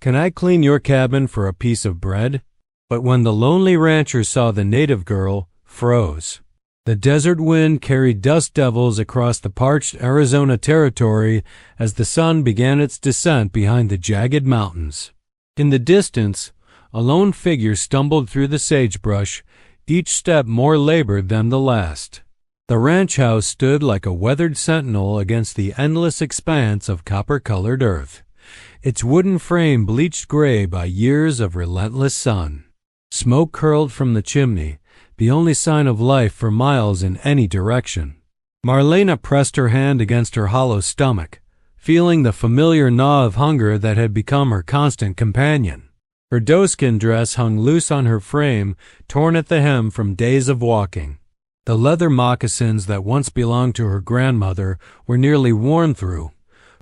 "Can I clean your cabin for a piece of bread?" But when the lonely rancher saw the native girl, froze. The desert wind carried dust devils across the parched Arizona territory as the sun began its descent behind the jagged mountains. In the distance, a lone figure stumbled through the sagebrush, each step more labored than the last. The ranch house stood like a weathered sentinel against the endless expanse of copper-colored earth, its wooden frame bleached gray by years of relentless sun. Smoke curled from the chimney, the only sign of life for miles in any direction. Marlena pressed her hand against her hollow stomach, feeling the familiar gnaw of hunger that had become her constant companion. Her doeskin dress hung loose on her frame, torn at the hem from days of walking. The leather moccasins that once belonged to her grandmother were nearly worn through,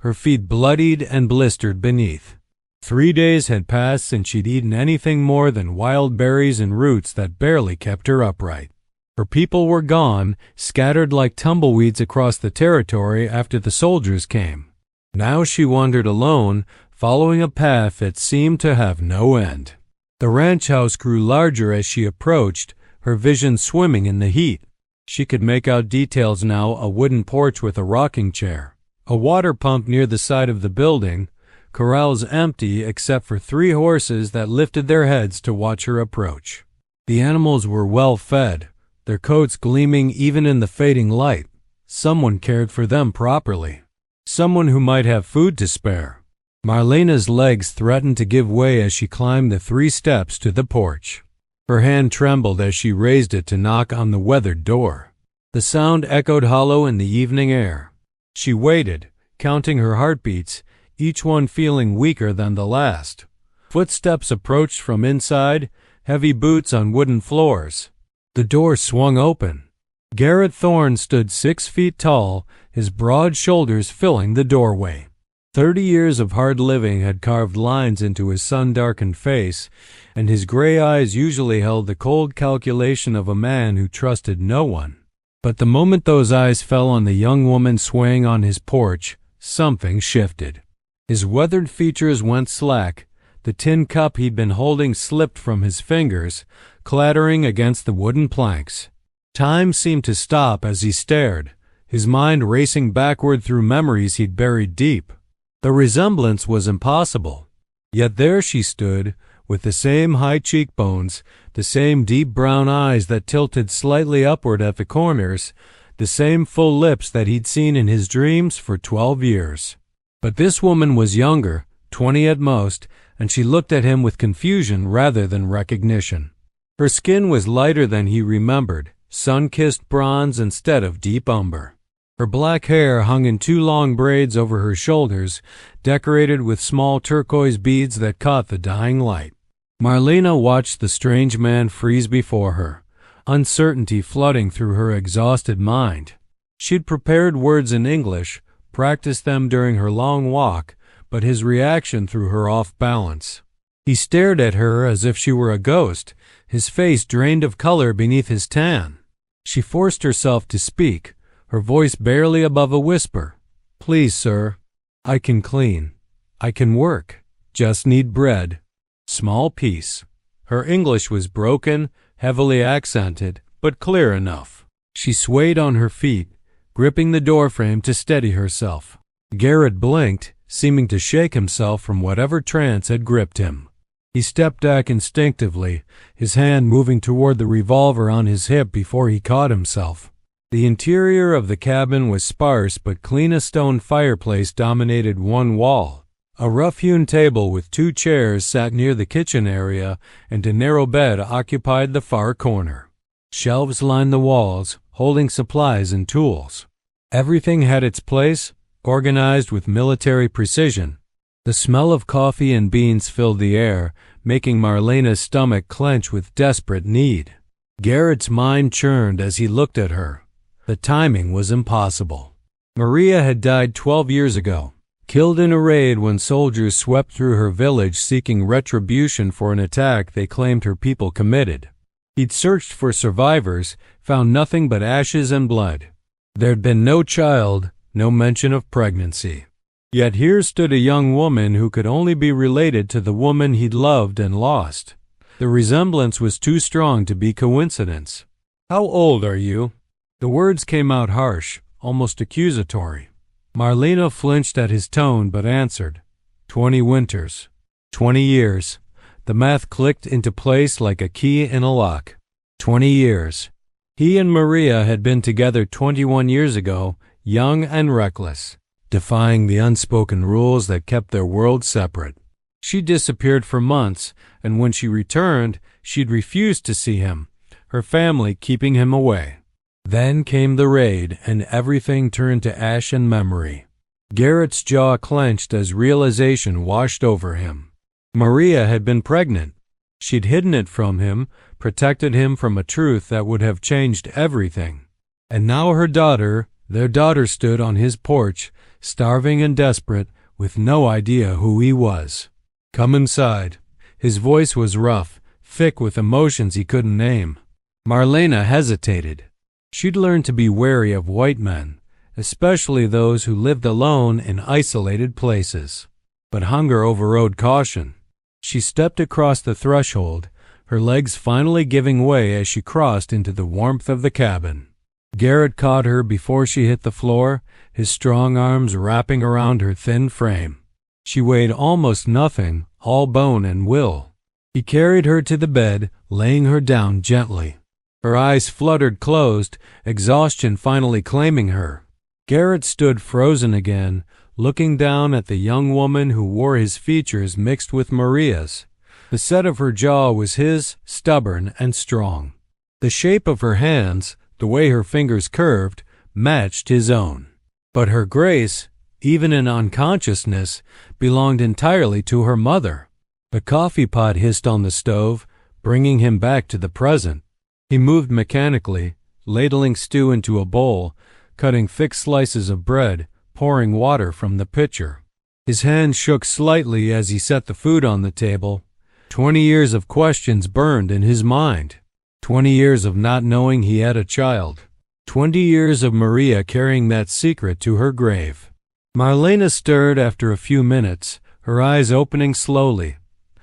her feet bloodied and blistered beneath. 3 days had passed since she'd eaten anything more than wild berries and roots that barely kept her upright. Her people were gone, scattered like tumbleweeds across the territory after the soldiers came. Now she wandered alone, following a path that seemed to have no end. The ranch house grew larger as she approached, her vision swimming in the heat. She could make out details now: a wooden porch with a rocking chair, a water pump near the side of the building, corrals empty except for 3 horses that lifted their heads to watch her approach. The animals were well fed, their coats gleaming even in the fading light. Someone cared for them properly. Someone who might have food to spare. Marlena's legs threatened to give way as she climbed the 3 steps to the porch. Her hand trembled as she raised it to knock on the weathered door. The sound echoed hollow in the evening air. She waited, counting her heartbeats, each one feeling weaker than the last. Footsteps approached from inside, heavy boots on wooden floors. The door swung open. Garrett Thorne stood 6 feet tall, his broad shoulders filling the doorway. 30 years of hard living had carved lines into his sun-darkened face, and his gray eyes usually held the cold calculation of a man who trusted no one. But the moment those eyes fell on the young woman swaying on his porch, something shifted. His weathered features went slack. The tin cup he'd been holding slipped from his fingers, clattering against the wooden planks. Time seemed to stop as he stared, his mind racing backward through memories he'd buried deep. The resemblance was impossible. Yet there she stood, with the same high cheekbones, the same deep brown eyes that tilted slightly upward at the corners, the same full lips that he'd seen in his dreams for 12 years. But this woman was younger, 20 at most, and she looked at him with confusion rather than recognition. Her skin was lighter than he remembered, sun-kissed bronze instead of deep umber. Her black hair hung in 2 long braids over her shoulders, decorated with small turquoise beads that caught the dying light. Marlena watched the strange man freeze before her, uncertainty flooding through her exhausted mind. She'd prepared words in English, practiced them during her long walk, but his reaction threw her off balance. He stared at her as if she were a ghost, his face drained of color beneath his tan. She forced herself to speak, her voice barely above a whisper. "Please, sir, I can clean. I can work. Just need bread. Small piece." Her English was broken, heavily accented, but clear enough. She swayed on her feet, gripping the doorframe to steady herself. Garrett blinked, seeming to shake himself from whatever trance had gripped him. He stepped back instinctively, his hand moving toward the revolver on his hip before he caught himself. The interior of the cabin was sparse, but clean. A stone fireplace dominated one wall. A rough-hewn table with 2 chairs sat near the kitchen area, and a narrow bed occupied the far corner. Shelves lined the walls, holding supplies and tools. Everything had its place, organized with military precision. The smell of coffee and beans filled the air, making Marlena's stomach clench with desperate need. Garrett's mind churned as he looked at her. The timing was impossible. Maria had died 12 years ago, killed in a raid when soldiers swept through her village seeking retribution for an attack they claimed her people committed. He'd searched for survivors, found nothing but ashes and blood. There'd been no child, no mention of pregnancy. Yet here stood a young woman who could only be related to the woman he'd loved and lost. The resemblance was too strong to be coincidence. "How old are you?" The words came out harsh, almost accusatory. Marlena flinched at his tone but answered, 20 winters. 20 years. The math clicked into place like a key in a lock. 20 years. He and Maria had been together 21 years ago, young and reckless, defying the unspoken rules that kept their worlds separate. She disappeared for months, and when she returned, she'd refused to see him, her family keeping him away. Then came the raid, and everything turned to ash and memory. Garrett's jaw clenched as realization washed over him. Maria had been pregnant. She'd hidden it from him, protected him from a truth that would have changed everything. And now their daughter stood on his porch, starving and desperate, with no idea who he was. "Come inside." His voice was rough, thick with emotions he couldn't name. Marlena hesitated. She'd learned to be wary of white men, especially those who lived alone in isolated places. But hunger overrode caution. She stepped across the threshold, her legs finally giving way as she crossed into the warmth of the cabin. Garrett caught her before she hit the floor, his strong arms wrapping around her thin frame. She weighed almost nothing, all bone and will. He carried her to the bed, laying her down gently. Her eyes fluttered closed, exhaustion finally claiming her. Garrett stood frozen again, looking down at the young woman who wore his features mixed with Maria's. The set of her jaw was his, stubborn and strong. The shape of her hands, the way her fingers curved, matched his own. But her grace, even in unconsciousness, belonged entirely to her mother. The coffee pot hissed on the stove, bringing him back to the present. He moved mechanically, ladling stew into a bowl, cutting thick slices of bread, pouring water from the pitcher. His hand shook slightly as he set the food on the table. 20 years of questions burned in his mind. 20 years of not knowing he had a child. 20 years of Maria carrying that secret to her grave. Marlena stirred after a few minutes, her eyes opening slowly.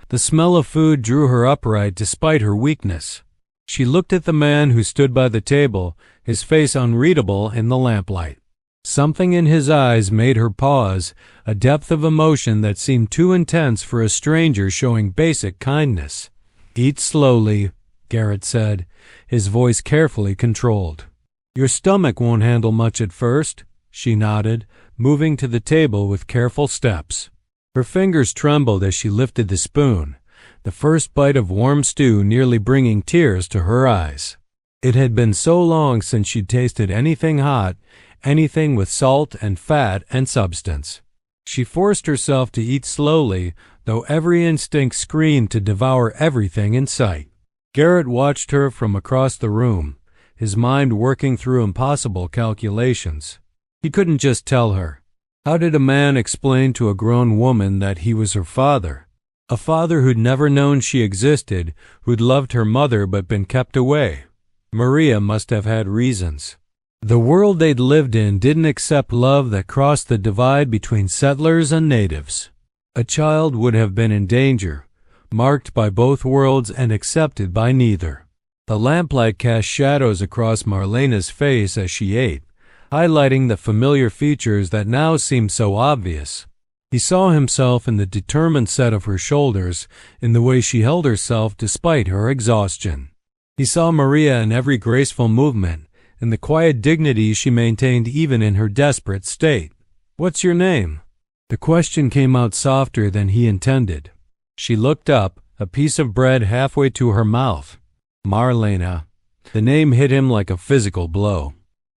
The smell of food drew her upright despite her weakness. She looked at the man who stood by the table, his face unreadable in the lamplight. Something in his eyes made her pause, a depth of emotion that seemed too intense for a stranger showing basic kindness. "Eat slowly," Garrett said, his voice carefully controlled. "Your stomach won't handle much at first," she nodded, moving to the table with careful steps. Her fingers trembled as she lifted the spoon, the first bite of warm stew nearly bringing tears to her eyes. It had been so long since she'd tasted anything hot, anything with salt and fat and substance. She forced herself to eat slowly, though every instinct screamed to devour everything in sight. Garrett watched her from across the room, his mind working through impossible calculations. He couldn't just tell her. How did a man explain to a grown woman that he was her father? A father who'd never known she existed, who'd loved her mother but been kept away. Maria must have had reasons. The world they'd lived in didn't accept love that crossed the divide between settlers and natives. A child would have been in danger, marked by both worlds and accepted by neither. The lamplight cast shadows across Marlena's face as she ate, highlighting the familiar features that now seemed so obvious. He saw himself in the determined set of her shoulders, in the way she held herself despite her exhaustion. He saw Maria in every graceful movement, in the quiet dignity she maintained even in her desperate state. "What's your name?" The question came out softer than he intended. She looked up, a piece of bread halfway to her mouth. Marlena. The name hit him like a physical blow.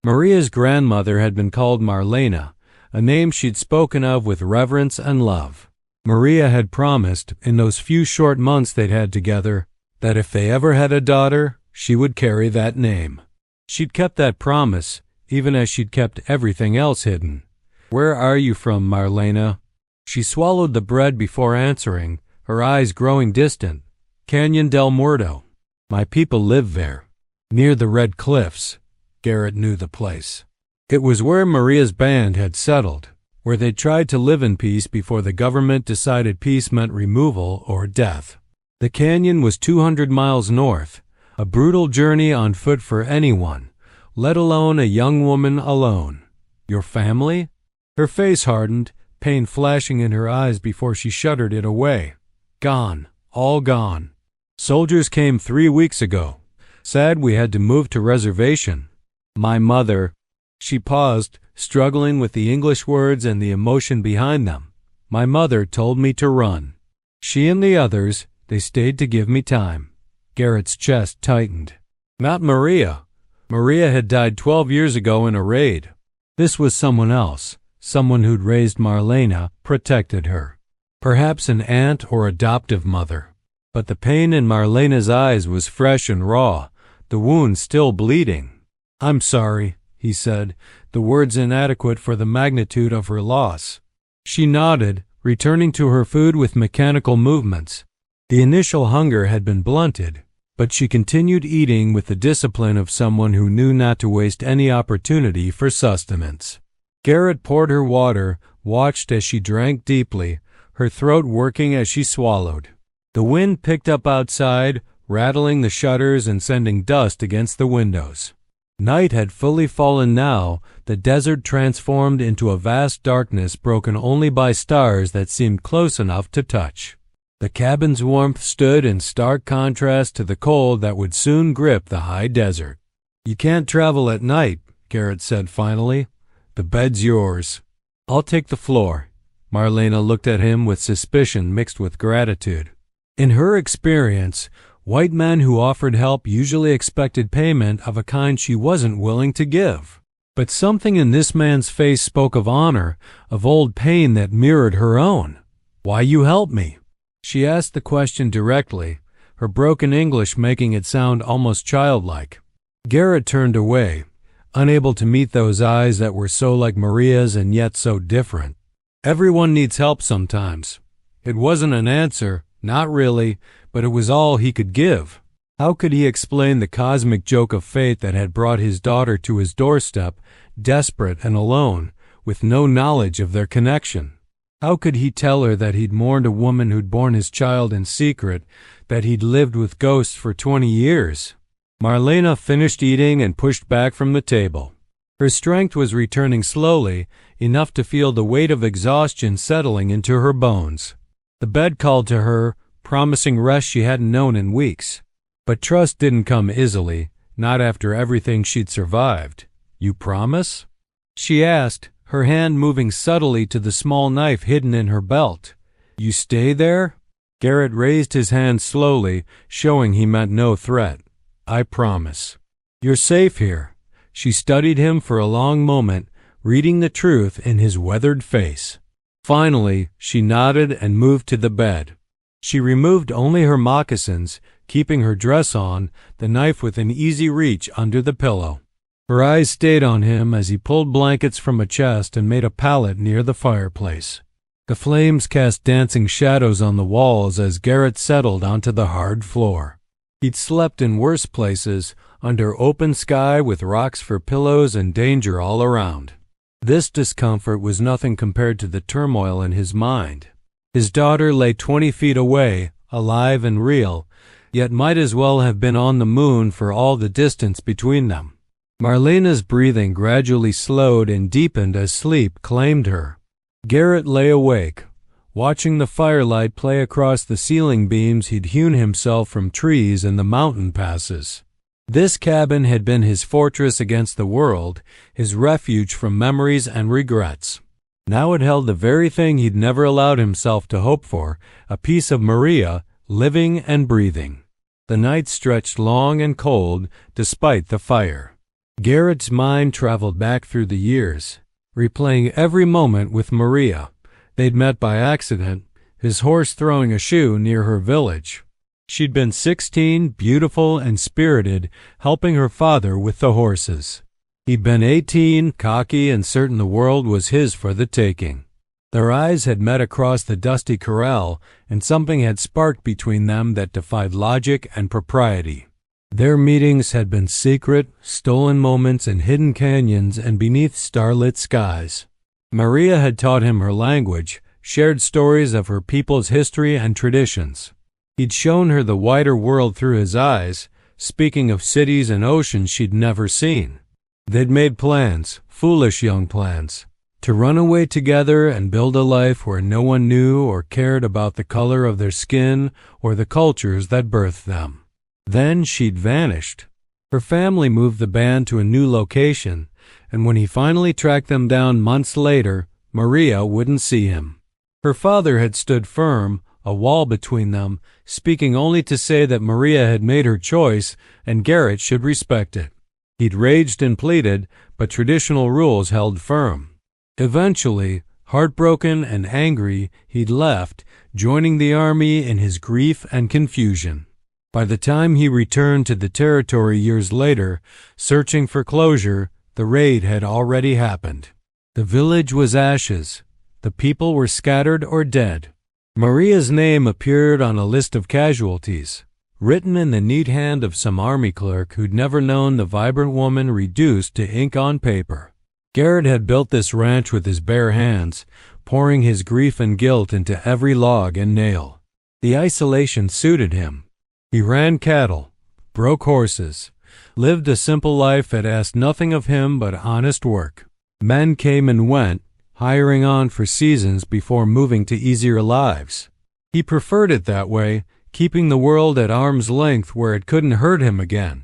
Maria's grandmother had been called Marlena, a name she'd spoken of with reverence and love. Maria had promised, in those few short months they'd had together, that if they ever had a daughter, she would carry that name. She'd kept that promise, even as she'd kept everything else hidden. "Where are you from, Marlena?" She swallowed the bread before answering, her eyes growing distant. "Canyon del Muerto. My people live there, near the Red Cliffs." Garrett knew the place. It was where Maria's band had settled. where they tried to live in peace before the government decided peace meant removal or death. The canyon was 200 miles north, a brutal journey on foot for anyone, let alone a young woman alone. Your family? Her face hardened, pain flashing in her eyes before she shuddered it away. Gone, all gone. Soldiers came 3 weeks ago. Said we had to move to reservation. My mother. She paused, struggling with the English words and the emotion behind them. My mother told me to run. She and the others, they stayed to give me time. Garrett's chest tightened. Not Maria. Maria had died 12 years ago in a raid. This was someone else, someone who'd raised Marlena, protected her. Perhaps an aunt or adoptive mother. But the pain in Marlena's eyes was fresh and raw, the wound still bleeding. I'm sorry, he said, the words inadequate for the magnitude of her loss. She nodded, returning to her food with mechanical movements. The initial hunger had been blunted, but she continued eating with the discipline of someone who knew not to waste any opportunity for sustenance. Garrett poured her water, watched as she drank deeply, her throat working as she swallowed. The wind picked up outside, rattling the shutters and sending dust against the windows. Night had fully fallen now, the desert transformed into a vast darkness broken only by stars that seemed close enough to touch. The cabin's warmth stood in stark contrast to the cold that would soon grip the high desert. You can't travel at night, Garrett said finally. The bed's yours. I'll take the floor. Marlena looked at him with suspicion mixed with gratitude. In her experience, white men who offered help usually expected payment of a kind she wasn't willing to give. But something in this man's face spoke of honor, of old pain that mirrored her own. Why you help me? She asked the question directly, her broken English making it sound almost childlike. Garrett turned away, unable to meet those eyes that were so like Maria's and yet so different. Everyone needs help sometimes. It wasn't an answer, not really, but it was all he could give. How could he explain the cosmic joke of fate that had brought his daughter to his doorstep, desperate and alone, with no knowledge of their connection? How could he tell her that he'd mourned a woman who'd borne his child in secret, that he'd lived with ghosts for 20 years? Marlena finished eating and pushed back from the table. Her strength was returning slowly, enough to feel the weight of exhaustion settling into her bones. The bed called to her, promising rest she hadn't known in weeks. But trust didn't come easily, not after everything she'd survived. You promise? She asked, her hand moving subtly to the small knife hidden in her belt. You stay there? Garrett raised his hand slowly, showing he meant no threat. I promise. You're safe here. She studied him for a long moment, reading the truth in his weathered face. Finally, she nodded and moved to the bed. She removed only her moccasins, keeping her dress on, the knife within easy reach under the pillow. Her eyes stayed on him as he pulled blankets from a chest and made a pallet near the fireplace. The flames cast dancing shadows on the walls as Garrett settled onto the hard floor. He'd slept in worse places, under open sky with rocks for pillows and danger all around. This discomfort was nothing compared to the turmoil in his mind. His daughter lay 20 feet away, alive and real, yet might as well have been on the moon for all the distance between them. Marlena's breathing gradually slowed and deepened as sleep claimed her. Garrett lay awake, watching the firelight play across the ceiling beams he'd hewn himself from trees in the mountain passes. This cabin had been his fortress against the world, his refuge from memories and regrets. Now it held the very thing he'd never allowed himself to hope for, a piece of Maria, living and breathing. The night stretched long and cold, despite the fire. Garrett's mind traveled back through the years, replaying every moment with Maria. They'd met by accident, his horse throwing a shoe near her village. She'd been 16, beautiful and spirited, helping her father with the horses. He'd been 18, cocky and certain the world was his for the taking. Their eyes had met across the dusty corral, and something had sparked between them that defied logic and propriety. Their meetings had been secret, stolen moments in hidden canyons and beneath starlit skies. Maria had taught him her language, shared stories of her people's history and traditions. He'd shown her the wider world through his eyes, speaking of cities and oceans she'd never seen. They'd made plans, foolish young plans, to run away together and build a life where no one knew or cared about the color of their skin or the cultures that birthed them. Then she'd vanished. Her family moved the band to a new location, and when he finally tracked them down months later, Maria wouldn't see him. Her father had stood firm, a wall between them, speaking only to say that Maria had made her choice and Garrett should respect it. He'd raged and pleaded, but traditional rules held firm. Eventually, heartbroken and angry, he'd left, joining the army in his grief and confusion. By the time he returned to the territory years later, searching for closure, the raid had already happened. The village was ashes. The people were scattered or dead. Maria's name appeared on a list of casualties, written in the neat hand of some army clerk who'd never known the vibrant woman reduced to ink on paper. Garrett had built this ranch with his bare hands, pouring his grief and guilt into every log and nail. The isolation suited him. He ran cattle, broke horses, lived a simple life that asked nothing of him but honest work. Men came and went, hiring on for seasons before moving to easier lives. He preferred it that way, keeping the world at arm's length where it couldn't hurt him again.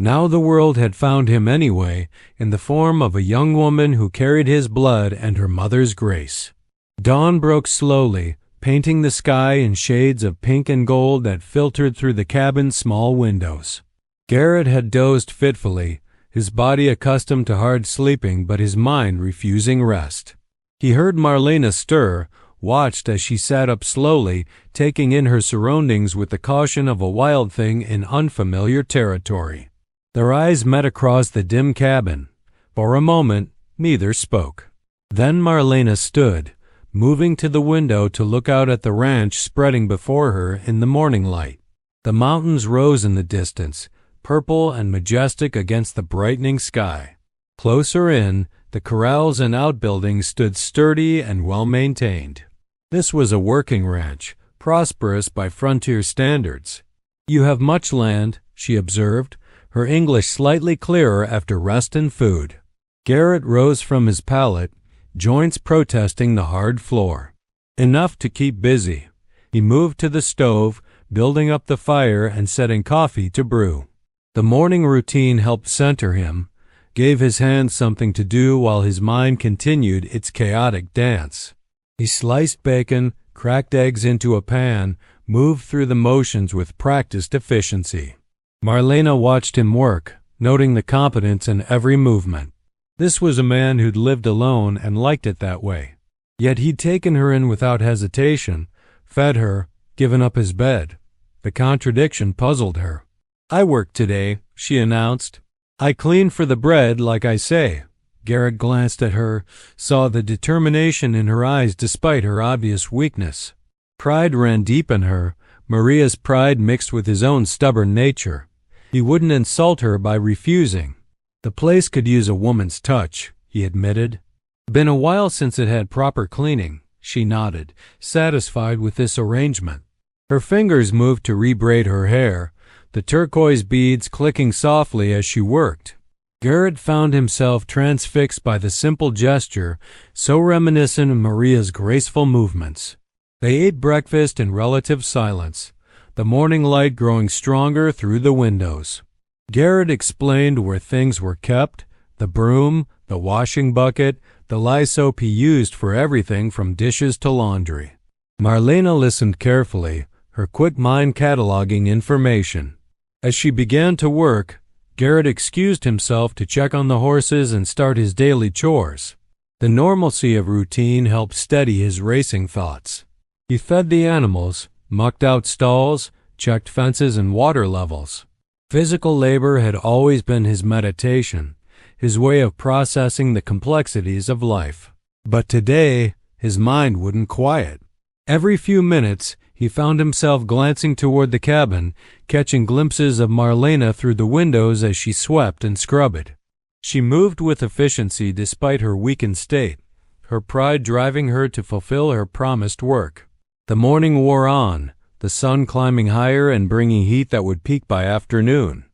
Now the world had found him anyway, in the form of a young woman who carried his blood and her mother's grace. Dawn broke slowly, painting the sky in shades of pink and gold that filtered through the cabin's small windows. Garrett had dozed fitfully, his body accustomed to hard sleeping but his mind refusing rest. He heard Marlena stir, watched as she sat up slowly, taking in her surroundings with the caution of a wild thing in unfamiliar territory. Their eyes met across the dim cabin. For a moment, neither spoke. Then Marlena stood, moving to the window to look out at the ranch spreading before her in the morning light. The mountains rose in the distance, purple and majestic against the brightening sky. Closer in, the corrals and outbuildings stood sturdy and well-maintained. This was a working ranch, prosperous by frontier standards. "You have much land," she observed, her English slightly clearer after rest and food. Garrett rose from his pallet, joints protesting the hard floor. Enough to keep busy. He moved to the stove, building up the fire and setting coffee to brew. The morning routine helped center him, gave his hands something to do while his mind continued its chaotic dance. He sliced bacon, cracked eggs into a pan, moved through the motions with practiced efficiency. Marlena watched him work, noting the competence in every movement. This was a man who'd lived alone and liked it that way. Yet he'd taken her in without hesitation, fed her, given up his bed. The contradiction puzzled her. "I worked today," she announced. "I clean for the bread, like I say." Garrett glanced at her, saw the determination in her eyes despite her obvious weakness. Pride ran deep in her, Maria's pride mixed with his own stubborn nature. He wouldn't insult her by refusing. "The place could use a woman's touch," he admitted. "Been a while since it had proper cleaning," she nodded, satisfied with this arrangement. Her fingers moved to rebraid her hair, the turquoise beads clicking softly as she worked. Garrett found himself transfixed by the simple gesture, so reminiscent of Maria's graceful movements. They ate breakfast in relative silence, the morning light growing stronger through the windows. Garrett explained where things were kept, the broom, the washing bucket, the lye soap he used for everything from dishes to laundry. Marlena listened carefully, her quick mind cataloging information. As she began to work, Garrett excused himself to check on the horses and start his daily chores. The normalcy of routine helped steady his racing thoughts. He fed the animals, mucked out stalls, checked fences and water levels. Physical labor had always been his meditation, his way of processing the complexities of life. But today, his mind wouldn't quiet. Every few minutes, he found himself glancing toward the cabin, catching glimpses of Marlena through the windows as she swept and scrubbed. She moved with efficiency despite her weakened state, her pride driving her to fulfill her promised work. The morning wore on, the sun climbing higher and bringing heat that would peak by afternoon.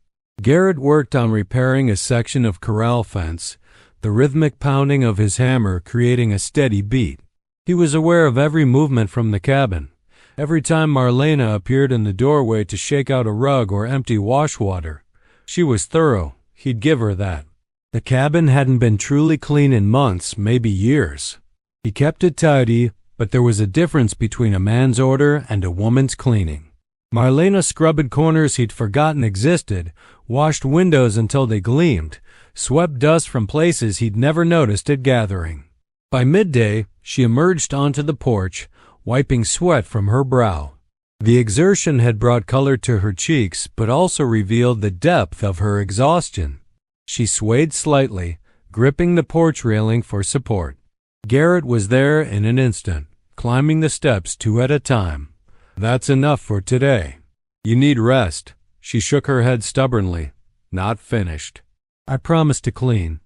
Garrett worked on repairing a section of corral fence, the rhythmic pounding of his hammer creating a steady beat. He was aware of every movement from the cabin. Every time Marlena appeared in the doorway to shake out a rug or empty washwater, she was thorough. He'd give her that. The cabin hadn't been truly clean in months, maybe years. He kept it tidy, but there was a difference between a man's order and a woman's cleaning. Marlena scrubbed corners he'd forgotten existed, washed windows until they gleamed, swept dust from places he'd never noticed it gathering. By midday, she emerged onto the porch, wiping sweat from her brow. The exertion had brought color to her cheeks, but also revealed the depth of her exhaustion. She swayed slightly, gripping the porch railing for support. Garrett was there in an instant, climbing the steps 2 at a time. "That's enough for today. You need rest." She shook her head stubbornly. "Not finished." "I promised to clean."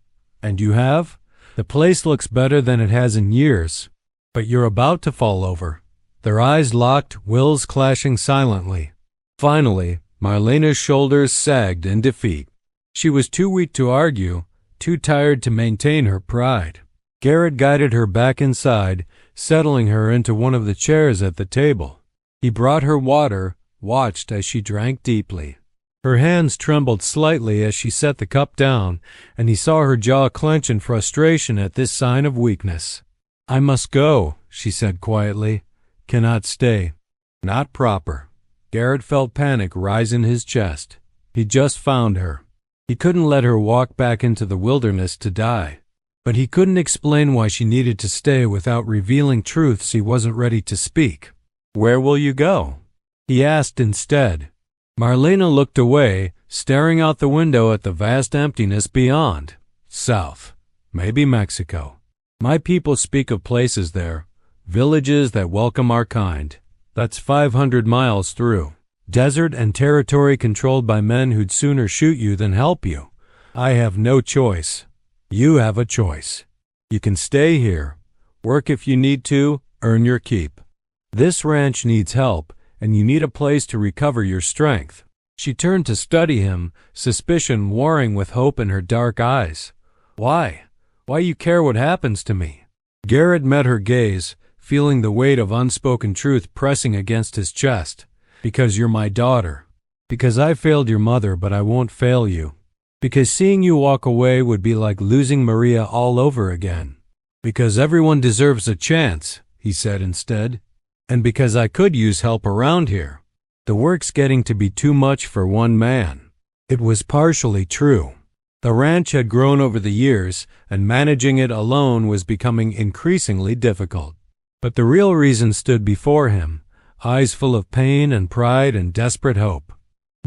"And you have? The place looks better than it has in years. But you're about to fall over." Their eyes locked, wills clashing silently. Finally, Marlena's shoulders sagged in defeat. She was too weak to argue, too tired to maintain her pride. Garrett guided her back inside, settling her into one of the chairs at the table. He brought her water, watched as she drank deeply. Her hands trembled slightly as she set the cup down, and he saw her jaw clench in frustration at this sign of weakness. "I must go," she said quietly. "Cannot stay." "Not proper." Garrett felt panic rise in his chest. He'd just found her. He couldn't let her walk back into the wilderness to die. But he couldn't explain why she needed to stay without revealing truths he wasn't ready to speak. "Where will you go?" he asked instead. Marlena looked away, staring out the window at the vast emptiness beyond. "South. Maybe Mexico. My people speak of places there, villages that welcome our kind. That's 500 miles through. Desert and territory controlled by men who'd sooner shoot you than help you. I have no choice. You have a choice. You can stay here, work if you need to, earn your keep. This ranch needs help, and you need a place to recover your strength." She turned to study him, suspicion warring with hope in her dark eyes. "Why? Why you care what happens to me?" Garrett met her gaze, feeling the weight of unspoken truth pressing against his chest. "Because you're my daughter. Because I failed your mother, but I won't fail you. Because seeing you walk away would be like losing Maria all over again. Because everyone deserves a chance," he said instead. "And because I could use help around here. The work's getting to be too much for one man." It was partially true. The ranch had grown over the years, and managing it alone was becoming increasingly difficult. But the real reason stood before him, eyes full of pain and pride and desperate hope.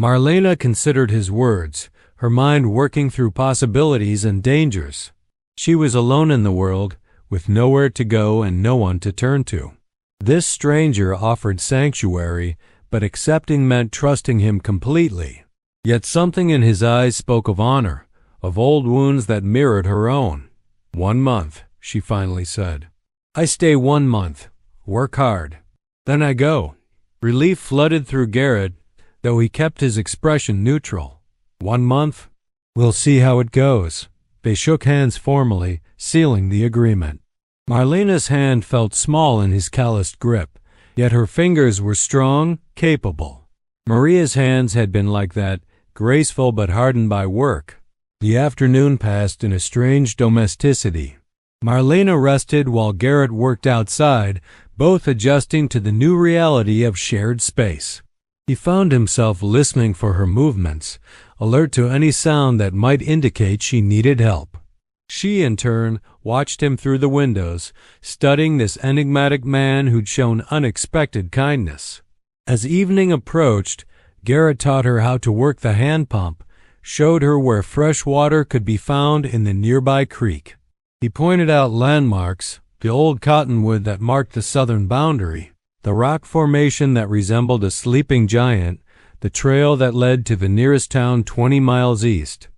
Marlena considered his words, her mind working through possibilities and dangers. She was alone in the world, with nowhere to go and no one to turn to. This stranger offered sanctuary, but accepting meant trusting him completely. Yet something in his eyes spoke of honor, of old wounds that mirrored her own. "1 month," she finally said. "I stay 1 month, work hard. Then I go." Relief flooded through Garrett, though he kept his expression neutral. 1 month? "We'll see how it goes." They shook hands formally, sealing the agreement. Marlena's hand felt small in his calloused grip, yet her fingers were strong, capable. Maria's hands had been like that, graceful but hardened by work. The afternoon passed in a strange domesticity. Marlena rested while Garrett worked outside, both adjusting to the new reality of shared space. He found himself listening for her movements, alert to any sound that might indicate she needed help. She, in turn, watched him through the windows, studying this enigmatic man who'd shown unexpected kindness. As evening approached, Garrett taught her how to work the hand pump, showed her where fresh water could be found in the nearby creek. He pointed out landmarks, the old cottonwood that marked the southern boundary, the rock formation that resembled a sleeping giant, the trail that led to the nearest town 20 miles east.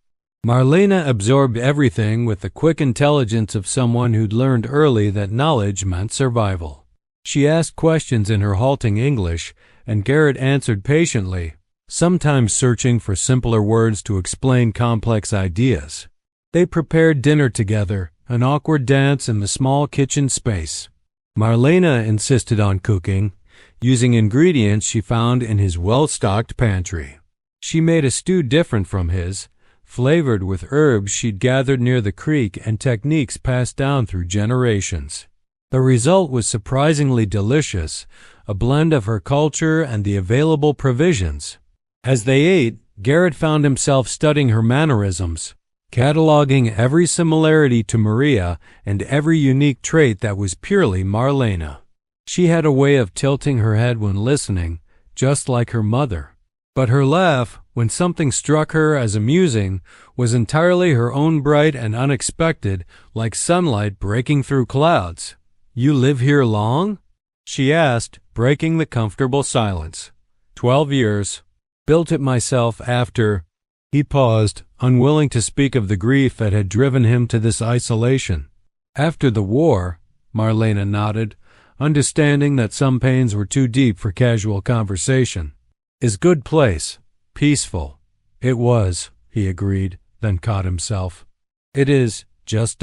Marlena absorbed everything with the quick intelligence of someone who'd learned early that knowledge meant survival. She asked questions in her halting English, and Garrett answered patiently, sometimes searching for simpler words to explain complex ideas. They prepared dinner together, an awkward dance in the small kitchen space. Marlena insisted on cooking, using ingredients she found in his well-stocked pantry. She made a stew different from his, flavored with herbs she'd gathered near the creek and techniques passed down through generations. The result was surprisingly delicious, a blend of her culture and the available provisions. As they ate, Garrett found himself studying her mannerisms, cataloging every similarity to Maria and every unique trait that was purely Marlena. She had a way of tilting her head when listening, just like her mother. But her laugh, when something struck her as amusing, was entirely her own, bright and unexpected, like sunlight breaking through clouds. "You live here long?" she asked, breaking the comfortable silence. 12 years. Built it myself after. He paused, unwilling to speak of the grief that had driven him to this isolation. After the war, Marlena nodded, understanding that some pains were too deep for casual conversation. Is good place. Peaceful. It was, he agreed, then caught himself. It is, just ...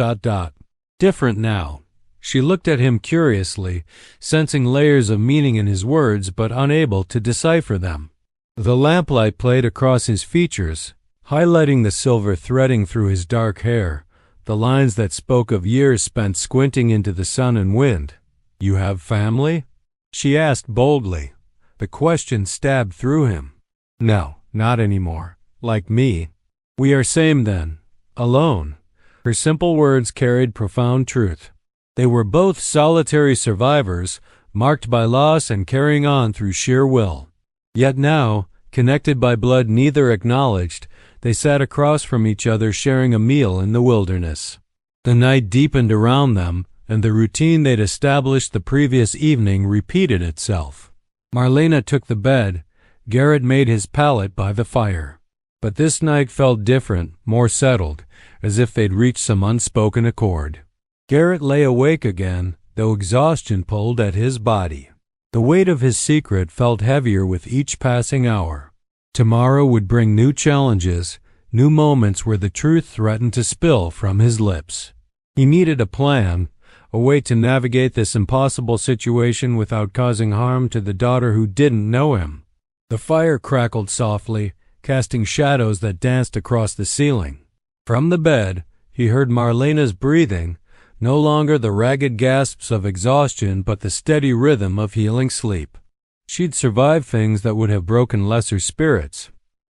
different now. She looked at him curiously, sensing layers of meaning in his words but unable to decipher them. The lamplight played across his features, highlighting the silver threading through his dark hair, the lines that spoke of years spent squinting into the sun and wind. "You have family?" she asked boldly. The question stabbed through him. "No, not anymore. Like me." "We are same then. Alone." Her simple words carried profound truth. They were both solitary survivors, marked by loss and carrying on through sheer will. Yet now, connected by blood neither acknowledged, they sat across from each other sharing a meal in the wilderness. The night deepened around them, and the routine they'd established the previous evening repeated itself. Marlena took the bed. Garrett made his pallet by the fire. But this night felt different, more settled, as if they'd reached some unspoken accord. Garrett lay awake again, though exhaustion pulled at his body. The weight of his secret felt heavier with each passing hour. Tomorrow would bring new challenges, new moments where the truth threatened to spill from his lips. He needed a plan, a way to navigate this impossible situation without causing harm to the daughter who didn't know him. The fire crackled softly, casting shadows that danced across the ceiling. From the bed, he heard Marlena's breathing, no longer the ragged gasps of exhaustion but the steady rhythm of healing sleep. She'd survived things that would have broken lesser spirits.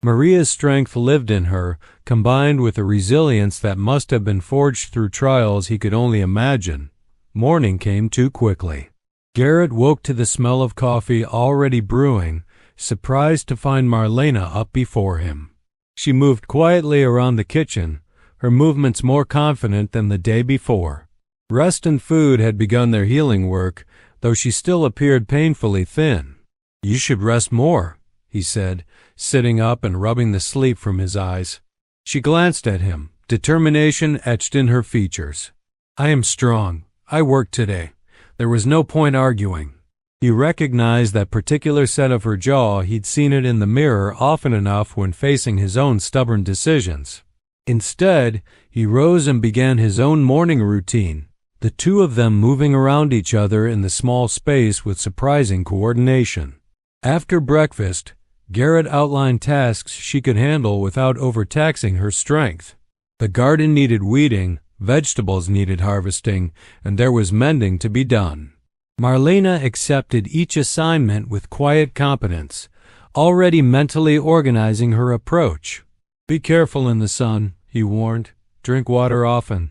Maria's strength lived in her, combined with a resilience that must have been forged through trials he could only imagine. Morning came too quickly. Garrett woke to the smell of coffee already brewing, surprised to find Marlena up before him. She moved quietly around the kitchen, her movements more confident than the day before. Rest and food had begun their healing work, though she still appeared painfully thin. "You should rest more," he said, sitting up and rubbing the sleep from his eyes. She glanced at him, determination etched in her features. "I am strong. I worked today." There was no point arguing. He recognized that particular set of her jaw. He'd seen it in the mirror often enough when facing his own stubborn decisions. Instead, he rose and began his own morning routine, the two of them moving around each other in the small space with surprising coordination. After breakfast, Garrett outlined tasks she could handle without overtaxing her strength. The garden needed weeding, vegetables needed harvesting, and there was mending to be done. Marlena accepted each assignment with quiet competence, already mentally organizing her approach. "Be careful in the sun," he warned. "Drink water often.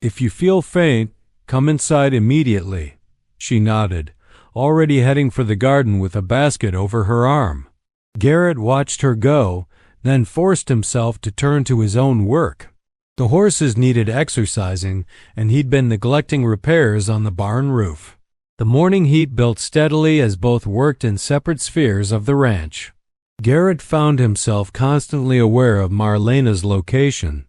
If you feel faint, come inside immediately." She nodded, already heading for the garden with a basket over her arm. Garrett watched her go, then forced himself to turn to his own work. The horses needed exercising, and he'd been neglecting repairs on the barn roof. The morning heat built steadily as both worked in separate spheres of the ranch. Garrett found himself constantly aware of Marlena's location,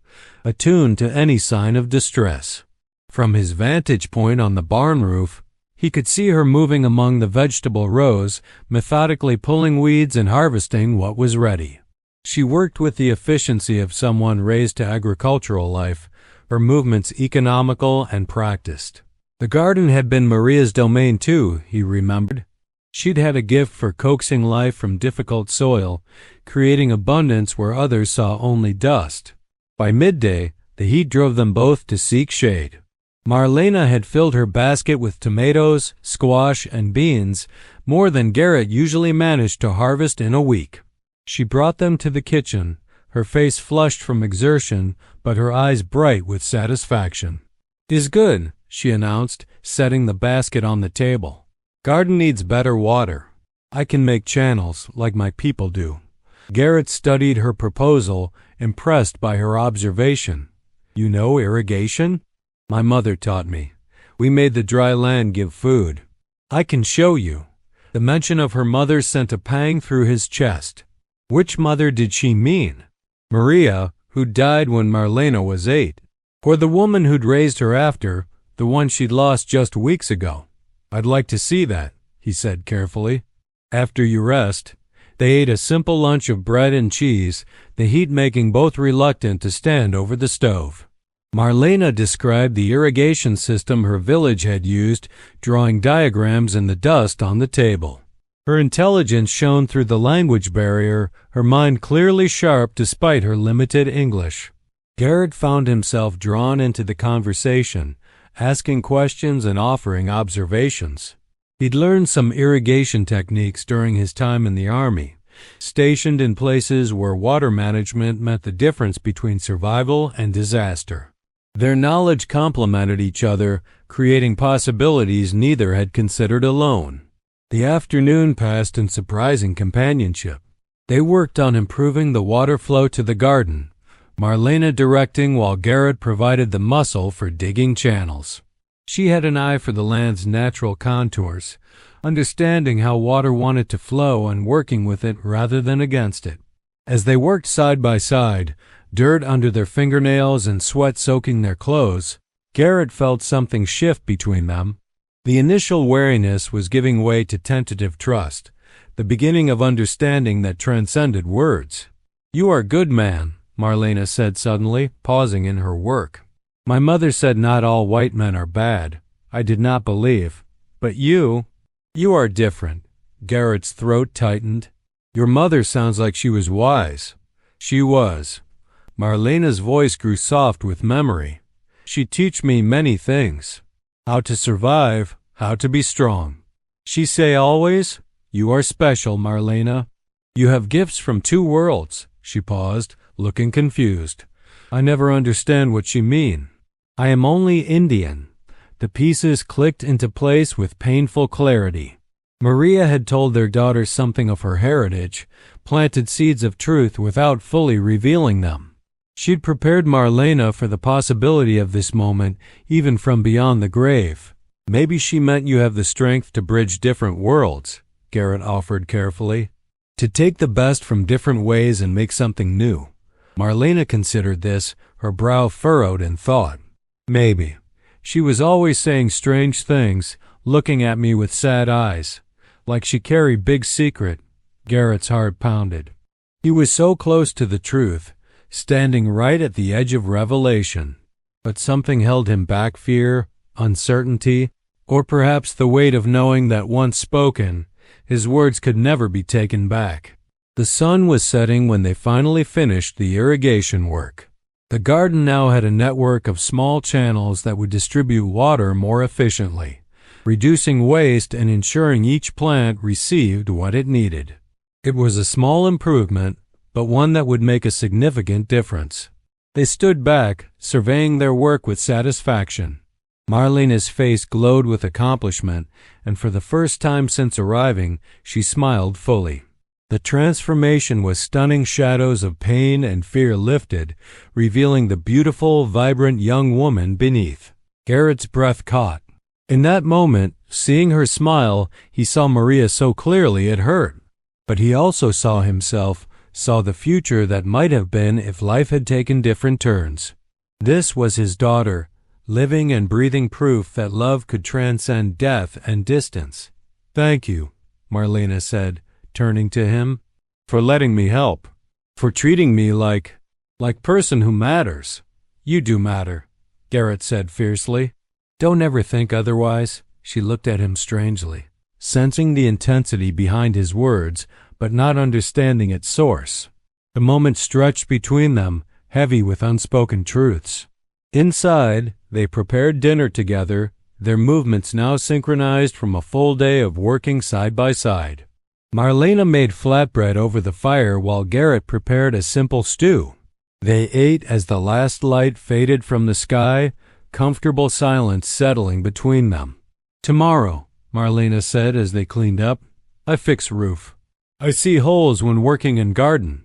attuned to any sign of distress. From his vantage point on the barn roof, he could see her moving among the vegetable rows, methodically pulling weeds and harvesting what was ready. She worked with the efficiency of someone raised to agricultural life, her movements economical and practiced. The garden had been Maria's domain too, he remembered. She'd had a gift for coaxing life from difficult soil, creating abundance where others saw only dust. By midday, the heat drove them both to seek shade. Marlena had filled her basket with tomatoes, squash, and beans, more than Garrett usually managed to harvest in a week. She brought them to the kitchen, her face flushed from exertion, but her eyes bright with satisfaction. "Is good," she announced, setting the basket on the table. "Garden needs better water. I can make channels, like my people do." Garrett studied her proposal, impressed by her observation. "You know irrigation?" "My mother taught me. We made the dry land give food." "I can show you." The mention of her mother sent a pang through his chest. Which mother did she mean? Maria, who died when Marlena was 8, or the woman who'd raised her after, the one she'd lost just weeks ago? "I'd like to see that," he said carefully. "After you rest." They ate a simple lunch of bread and cheese, the heat making both reluctant to stand over the stove. Marlena described the irrigation system her village had used, drawing diagrams in the dust on the table. Her intelligence shone through the language barrier, her mind clearly sharp despite her limited English. Garrett found himself drawn into the conversation, asking questions and offering observations. He'd learned some irrigation techniques during his time in the Army, stationed in places where water management meant the difference between survival and disaster. Their knowledge complemented each other, creating possibilities neither had considered alone. The afternoon passed in surprising companionship. They worked on improving the water flow to the garden, Marlena directing while Garrett provided the muscle for digging channels. She had an eye for the land's natural contours, understanding how water wanted to flow and working with it rather than against it. As they worked side by side, dirt under their fingernails and sweat soaking their clothes, Garrett felt something shift between them. The initial wariness was giving way to tentative trust, the beginning of understanding that transcended words. "You are a good man," Marlena said suddenly, pausing in her work. "My mother said not all white men are bad. I did not believe. But you are different." Garrett's throat tightened. "Your mother sounds like she was wise." "She was." Marlena's voice grew soft with memory. "She teach me many things. How to survive, how to be strong. She say always, 'You are special, Marlena. You have gifts from 2 worlds.'" She paused, looking confused. "I never understand what she mean." "I am only Indian." The pieces clicked into place with painful clarity. Maria had told their daughter something of her heritage, planted seeds of truth without fully revealing them. She'd prepared Marlena for the possibility of this moment, even from beyond the grave. "Maybe she meant you have the strength to bridge different worlds," Garrett offered carefully. "To take the best from different ways and make something new." Marlena considered this, her brow furrowed in thought. "Maybe. She was always saying strange things, looking at me with sad eyes, like she carried big secret." Garrett's heart pounded. He was so close to the truth, standing right at the edge of revelation. But something held him back, fear, uncertainty, or perhaps the weight of knowing that once spoken, his words could never be taken back. The sun was setting when they finally finished the irrigation work. The garden now had a network of small channels that would distribute water more efficiently, reducing waste and ensuring each plant received what it needed. It was a small improvement, but one that would make a significant difference. They stood back, surveying their work with satisfaction. Marlena's face glowed with accomplishment, and for the first time since arriving, she smiled fully. The transformation was stunning. Shadows of pain and fear lifted, revealing the beautiful, vibrant young woman beneath. Garrett's breath caught. In that moment, seeing her smile, he saw Maria so clearly it hurt. But he also saw himself, saw the future that might have been if life had taken different turns. This was his daughter, living and breathing proof that love could transcend death and distance. "Thank you," Marlena said, turning to him, "for letting me help, for treating me like person who matters." "You do matter," Garrett said fiercely. "Don't ever think otherwise." She looked at him strangely, sensing the intensity behind his words, but not understanding its source. The moment stretched between them, heavy with unspoken truths. Inside, they prepared dinner together, their movements now synchronized from a full day of working side by side. Marlena made flatbread over the fire while Garrett prepared a simple stew. They ate as the last light faded from the sky, comfortable silence settling between them. "Tomorrow," Marlena said as they cleaned up, "I fix roof. I see holes when working in garden."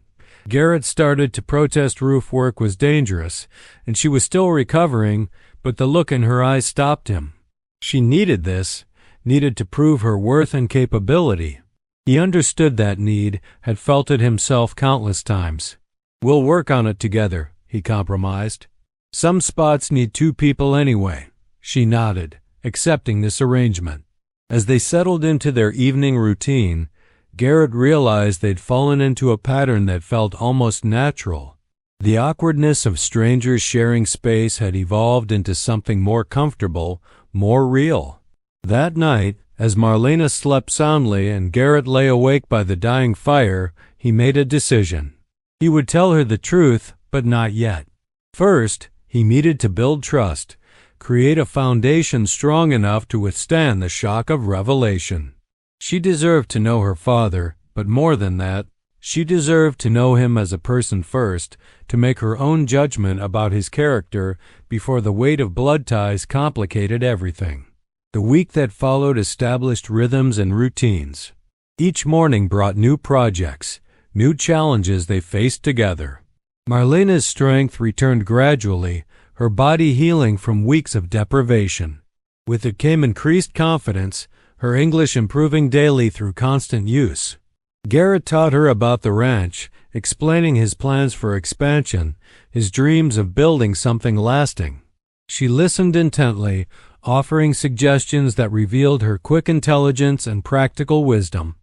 Garrett started to protest roof work was dangerous, and she was still recovering, but the look in her eyes stopped him. She needed this, needed to prove her worth and capability. He understood that need, had felt it himself countless times. "We'll work on it together," he compromised. "Some spots need two people anyway." She nodded, accepting this arrangement. As they settled into their evening routine, Garrett realized they'd fallen into a pattern that felt almost natural. The awkwardness of strangers sharing space had evolved into something more comfortable, more real. That night, as Marlena slept soundly and Garrett lay awake by the dying fire, he made a decision. He would tell her the truth, but not yet. First, he needed to build trust, create a foundation strong enough to withstand the shock of revelation. She deserved to know her father, but more than that, she deserved to know him as a person first, to make her own judgment about his character before the weight of blood ties complicated everything. The week that followed established rhythms and routines. Each morning brought new projects, new challenges they faced together. Marlena's strength returned gradually, her body healing from weeks of deprivation. With it came increased confidence, her English improving daily through constant use. Garrett taught her about the ranch, explaining his plans for expansion, his dreams of building something lasting. She listened intently, offering suggestions that revealed her quick intelligence and practical wisdom.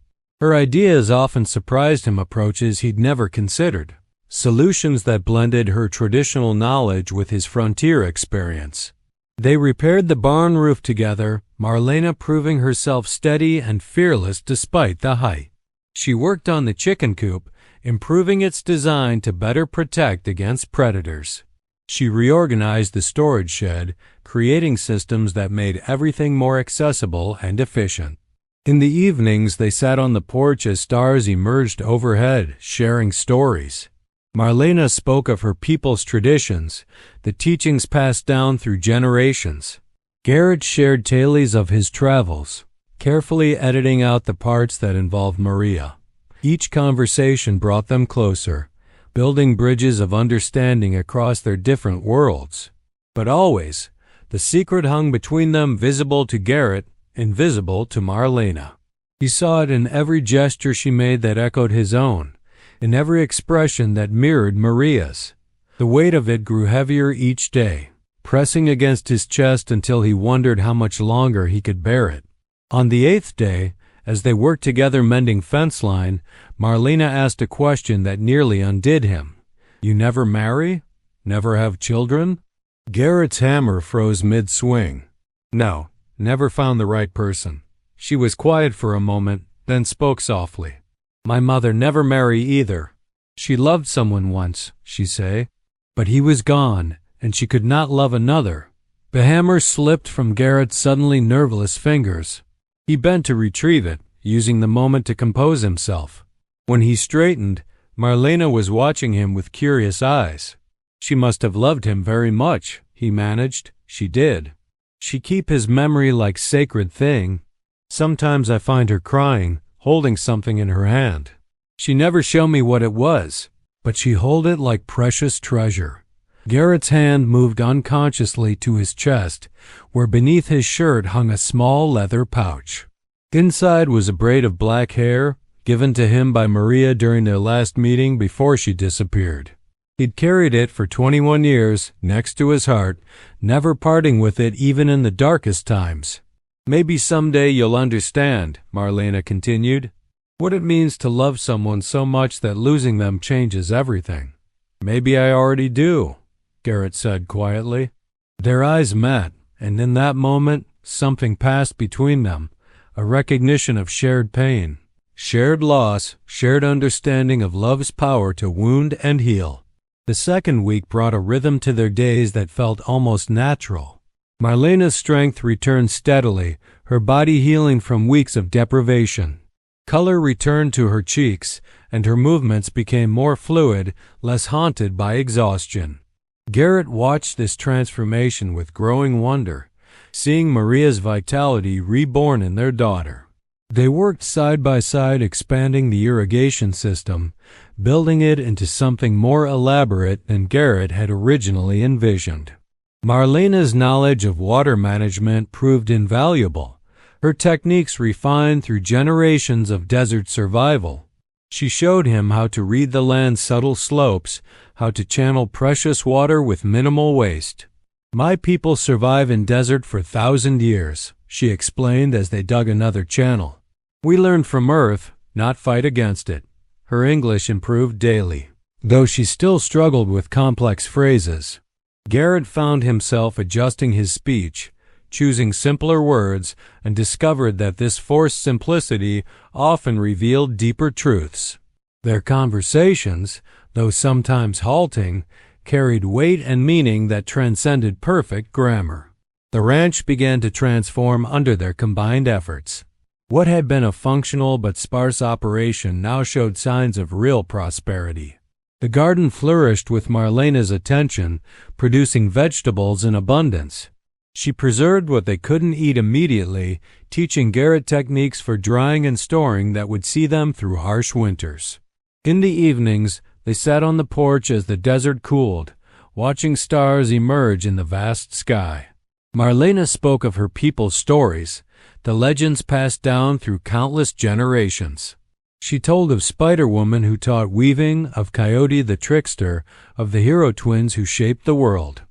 Her ideas often surprised him, approaches he'd never considered, solutions that blended her traditional knowledge with his frontier experience. They repaired the barn roof together, Marlena proving herself steady and fearless despite the height. She worked on the chicken coop, improving its design to better protect against predators. She reorganized the storage shed, creating systems that made everything more accessible and efficient. In the evenings, they sat on the porch as stars emerged overhead, sharing stories. Marlena spoke of her people's traditions, the teachings passed down through generations. Garrett shared tales of his travels, carefully editing out the parts that involved Maria. Each conversation brought them closer, building bridges of understanding across their different worlds. But always, the secret hung between them, visible to Garrett, invisible to Marlena. He saw it in every gesture she made that echoed his own, in every expression that mirrored Maria's. The weight of it grew heavier each day, pressing against his chest until he wondered how much longer he could bear it. On the 8th day, as they worked together mending fence line, Marlena asked a question that nearly undid him. "You never marry? Never have children?" Garrett's hammer froze mid-swing. "No, never found the right person." She was quiet for a moment, then spoke softly. "My mother never marry either. She loved someone once," she say, "but he was gone, and she could not love another." The hammer slipped from Garrett's suddenly nerveless fingers. He bent to retrieve it, using the moment to compose himself. When he straightened, Marlena was watching him with curious eyes. "She must have loved him very much," he managed. "She did. She keep his memory like sacred thing. Sometimes I find her crying, holding something in her hand. She never show me what it was, but she hold it like precious treasure." Garrett's hand moved unconsciously to his chest, where beneath his shirt hung a small leather pouch. Inside was a braid of black hair, given to him by Maria during their last meeting before she disappeared. He'd carried it for 21 years, next to his heart, never parting with it even in the darkest times. "Maybe someday you'll understand," Marlena continued, "what it means to love someone so much that losing them changes everything." "Maybe I already do," Garrett said quietly. Their eyes met, and in that moment, something passed between them, a recognition of shared pain, shared loss, shared understanding of love's power to wound and heal. The second week brought a rhythm to their days that felt almost natural. Marlena's strength returned steadily, her body healing from weeks of deprivation. Color returned to her cheeks, and her movements became more fluid, less haunted by exhaustion. Garrett watched this transformation with growing wonder, seeing Maria's vitality reborn in their daughter. They worked side by side, expanding the irrigation system, building it into something more elaborate than Garrett had originally envisioned. Marlena's knowledge of water management proved invaluable, her techniques refined through generations of desert survival. She showed him how to read the land's subtle slopes, how to channel precious water with minimal waste. "My people survive in desert for 1,000 years, she explained as they dug another channel. "We learn from Earth, not fight against it." Her English improved daily, though she still struggled with complex phrases. Garrett found himself adjusting his speech, choosing simpler words, and discovered that this forced simplicity often revealed deeper truths. Their conversations, though sometimes halting, carried weight and meaning that transcended perfect grammar. The ranch began to transform under their combined efforts. What had been a functional but sparse operation now showed signs of real prosperity. The garden flourished with Marlena's attention, producing vegetables in abundance. She preserved what they couldn't eat immediately, teaching Garrett techniques for drying and storing that would see them through harsh winters. In the evenings, they sat on the porch as the desert cooled, watching stars emerge in the vast sky. Marlena spoke of her people's stories, the legends passed down through countless generations. She told of Spider-Woman who taught weaving, of Coyote the trickster, of the hero twins who shaped the world.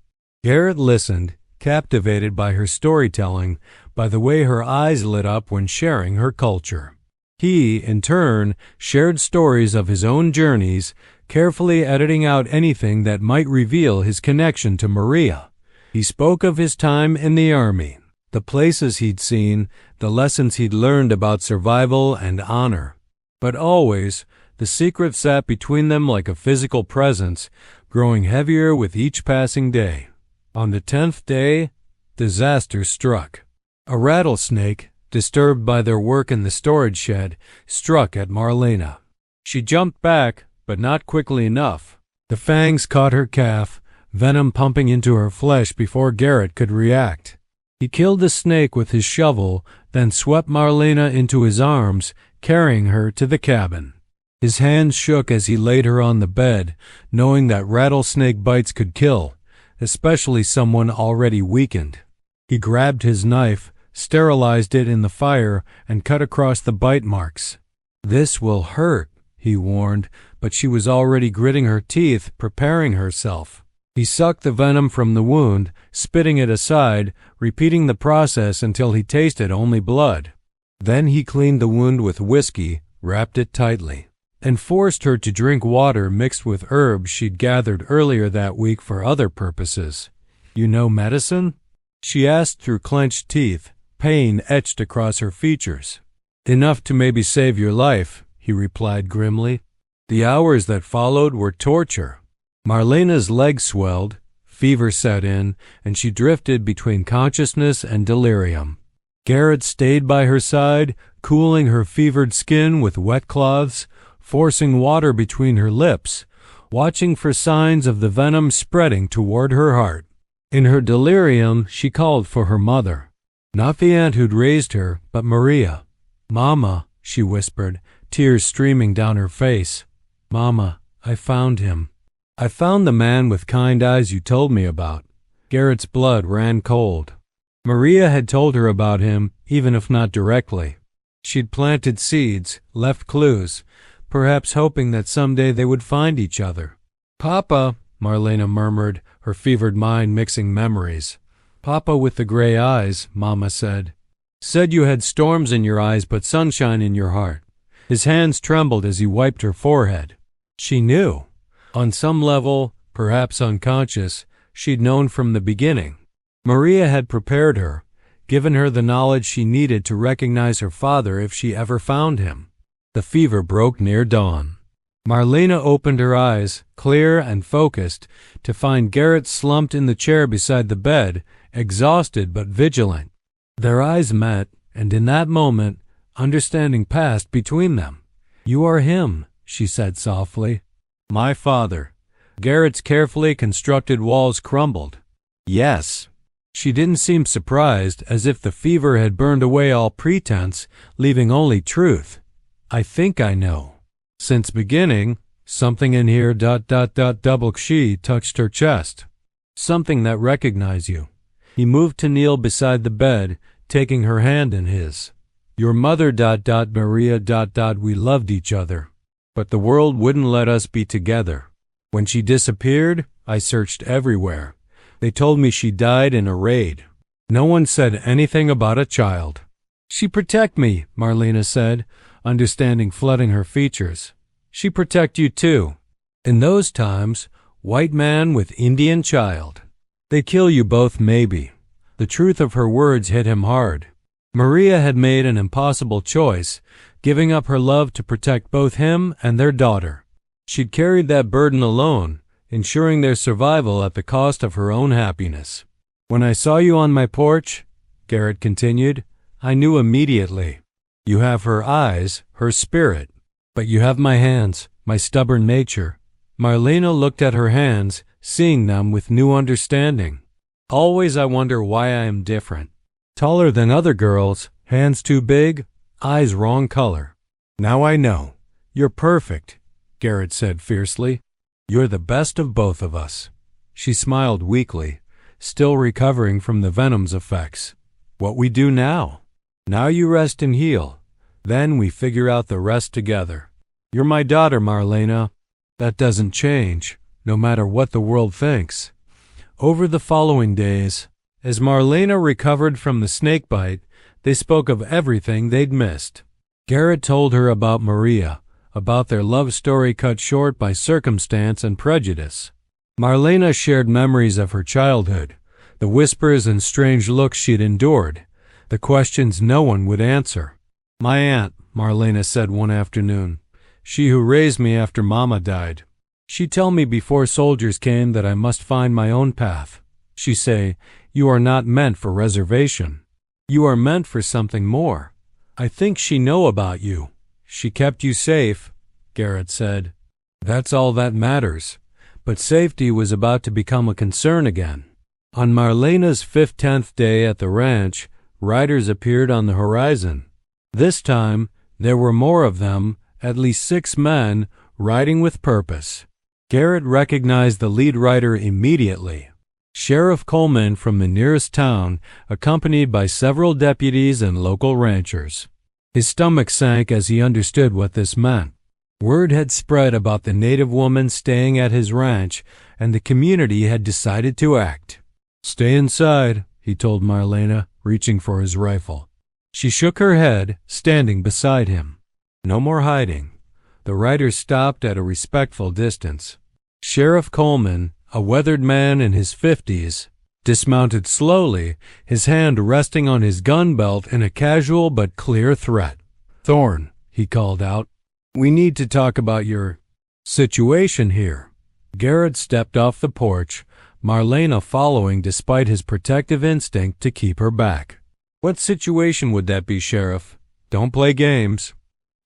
Garrett listened, captivated by her storytelling, by the way her eyes lit up when sharing her culture. He, in turn, shared stories of his own journeys, carefully editing out anything that might reveal his connection to Maria. He spoke of his time in the army, the places he'd seen, the lessons he'd learned about survival and honor. But always, the secret sat between them like a physical presence, growing heavier with each passing day. On the 10th day, disaster struck. A rattlesnake, disturbed by their work in the storage shed, struck at Marlena. She jumped back, but not quickly enough. The fangs caught her calf, venom pumping into her flesh before Garrett could react. He killed the snake with his shovel, then swept Marlena into his arms, carrying her to the cabin. His hands shook as he laid her on the bed, knowing that rattlesnake bites could kill, especially someone already weakened. He grabbed his knife, sterilized it in the fire, and cut across the bite marks. "This will hurt," he warned, but she was already gritting her teeth, preparing herself. He sucked the venom from the wound, spitting it aside, repeating the process until he tasted only blood. Then he cleaned the wound with whiskey, wrapped it tightly, and forced her to drink water mixed with herbs she'd gathered earlier that week for other purposes. "You know medicine?" she asked through clenched teeth, pain etched across her features. "Enough to maybe save your life," he replied grimly. The hours that followed were torture. Marlena's legs swelled, fever set in, and she drifted between consciousness and delirium. Garrett stayed by her side, cooling her fevered skin with wet cloths, forcing water between her lips, watching for signs of the venom spreading toward her heart. In her delirium, she called for her mother. Not the aunt who'd raised her, but Maria. "Mama," she whispered, tears streaming down her face. "Mama, I found him. I found the man with kind eyes you told me about." Garrett's blood ran cold. Maria had told her about him, even if not directly. She'd planted seeds, left clues, perhaps hoping that someday they would find each other. Papa, Marlena murmured, her fevered mind mixing memories. Papa with the gray eyes, Mama said. Said you had storms in your eyes but sunshine in your heart. His hands trembled as he wiped her forehead. She knew. On some level, perhaps unconscious, she'd known from the beginning. Maria had prepared her, given her the knowledge she needed to recognize her father if she ever found him. The fever broke near dawn. Marlena opened her eyes, clear and focused, to find Garrett slumped in the chair beside the bed, exhausted but vigilant. Their eyes met, and in that moment, understanding passed between them. You are him, she said softly. My father. Garrett's carefully constructed walls crumbled. Yes. She didn't seem surprised, as if the fever had burned away all pretense, leaving only truth. I think I know. Since beginning, something in here ... double she touched her chest. Something that recognized you. He moved to kneel beside the bed, taking her hand in his. Your mother ... Maria ... we loved each other. But the world wouldn't let us be together. When she disappeared, I searched everywhere. They told me she died in a raid. No one said anything about a child. She protect me, Marlena said, understanding flooding her features. She protect you too. In those times, white man with Indian child. They kill you both maybe. The truth of her words hit him hard. Maria had made an impossible choice, giving up her love to protect both him and their daughter. She'd carried that burden alone, ensuring their survival at the cost of her own happiness. When I saw you on my porch, Garrett continued, I knew immediately. You have her eyes, her spirit, but you have my hands, my stubborn nature. Marlena looked at her hands, seeing them with new understanding. Always I wonder why I am different. Taller than other girls, hands too big, eyes wrong color. Now I know. You're perfect, Garrett said fiercely. You're the best of both of us. She smiled weakly, still recovering from the venom's effects. What we do now? Now you rest and heal. Then we figure out the rest together. You're my daughter, Marlena. That doesn't change, no matter what the world thinks. Over the following days, as Marlena recovered from the snakebite, they spoke of everything they'd missed. Garrett told her about Maria, about their love story cut short by circumstance and prejudice. Marlena shared memories of her childhood, the whispers and strange looks she'd endured, the questions no one would answer. My aunt, Marlena said one afternoon, she who raised me after Mama died. She'd tell me before soldiers came that I must find my own path. She'd say, you are not meant for reservation. You are meant for something more. I think she know about you. She kept you safe, Garrett said. That's all that matters. But safety was about to become a concern again. On Marlena's 10th day at the ranch, riders appeared on the horizon. This time, there were more of them, at least 6 men, riding with purpose. Garrett recognized the lead rider immediately. Sheriff Coleman from the nearest town, accompanied by several deputies and local ranchers. His stomach sank as he understood what this meant. Word had spread about the native woman staying at his ranch, and the community had decided to act. Stay inside, he told Marlena, reaching for his rifle. She shook her head, standing beside him. No more hiding. The rider stopped at a respectful distance. Sheriff Coleman, a weathered man in his 50s, dismounted slowly, his hand resting on his gun belt in a casual but clear threat. Thorne, he called out, we need to talk about your situation here. Garrett stepped off the porch, Marlena following despite his protective instinct to keep her back. What situation would that be, Sheriff? Don't play games.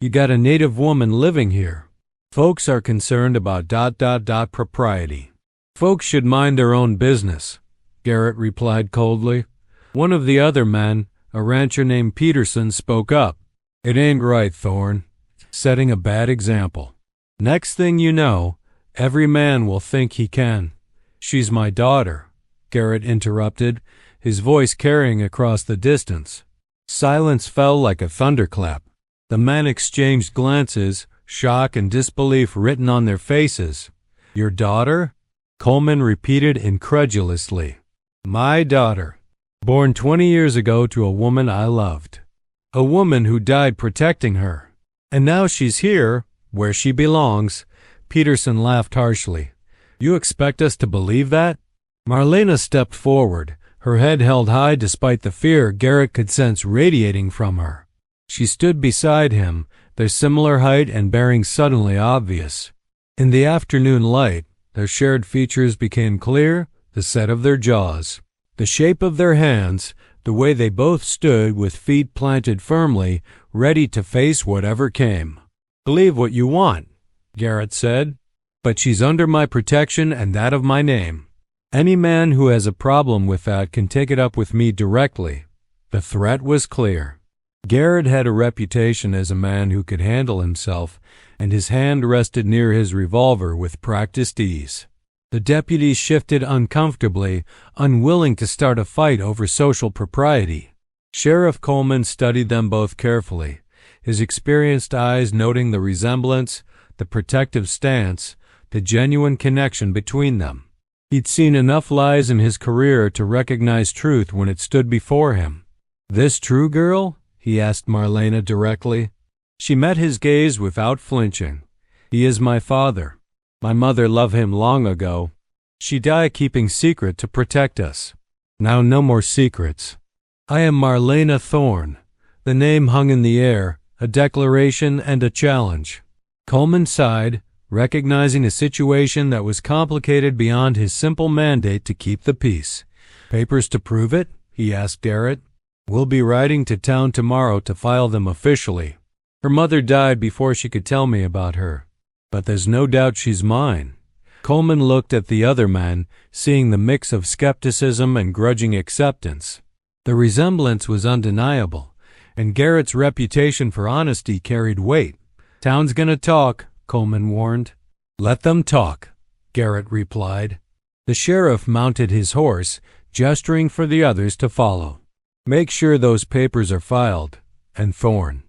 You got a native woman living here. Folks are concerned about ... propriety. Folks should mind their own business, Garrett replied coldly. One of the other men, a rancher named Peterson, spoke up. It ain't right, Thorne. Setting a bad example. Next thing you know, every man will think he can. She's my daughter, Garrett interrupted, his voice carrying across the distance. Silence fell like a thunderclap. The men exchanged glances, shock and disbelief written on their faces. Your daughter? Coleman repeated incredulously. My daughter, born 20 years ago to a woman I loved. A woman who died protecting her. And now she's here, where she belongs. Peterson laughed harshly. You expect us to believe that? Marlena stepped forward, her head held high despite the fear Garrett could sense radiating from her. She stood beside him, their similar height and bearing suddenly obvious. In the afternoon light, their shared features became clear, the set of their jaws, the shape of their hands, the way they both stood with feet planted firmly, ready to face whatever came. Believe what you want, Garrett said, but she's under my protection and that of my name. Any man who has a problem with that can take it up with me directly. The threat was clear. Garrett had a reputation as a man who could handle himself, and his hand rested near his revolver with practiced ease. The deputies shifted uncomfortably, unwilling to start a fight over social propriety. Sheriff Coleman studied them both carefully, his experienced eyes noting the resemblance, the protective stance, the genuine connection between them. He'd seen enough lies in his career to recognize truth when it stood before him. This true girl? He asked Marlena directly. She met his gaze without flinching. He is my father. My mother loved him long ago. She died keeping secret to protect us. Now no more secrets. I am Marlena Thorne. The name hung in the air, a declaration and a challenge. Coleman sighed, recognizing a situation that was complicated beyond his simple mandate to keep the peace. Papers to prove it? He asked Garrett. We'll be riding to town tomorrow to file them officially. Her mother died before she could tell me about her, but there's no doubt she's mine. Coleman looked at the other man, seeing the mix of skepticism and grudging acceptance. The resemblance was undeniable, and Garrett's reputation for honesty carried weight. Town's gonna talk, Coleman warned. Let them talk, Garrett replied. The sheriff mounted his horse, gesturing for the others to follow. Make sure those papers are filed. And Thorne,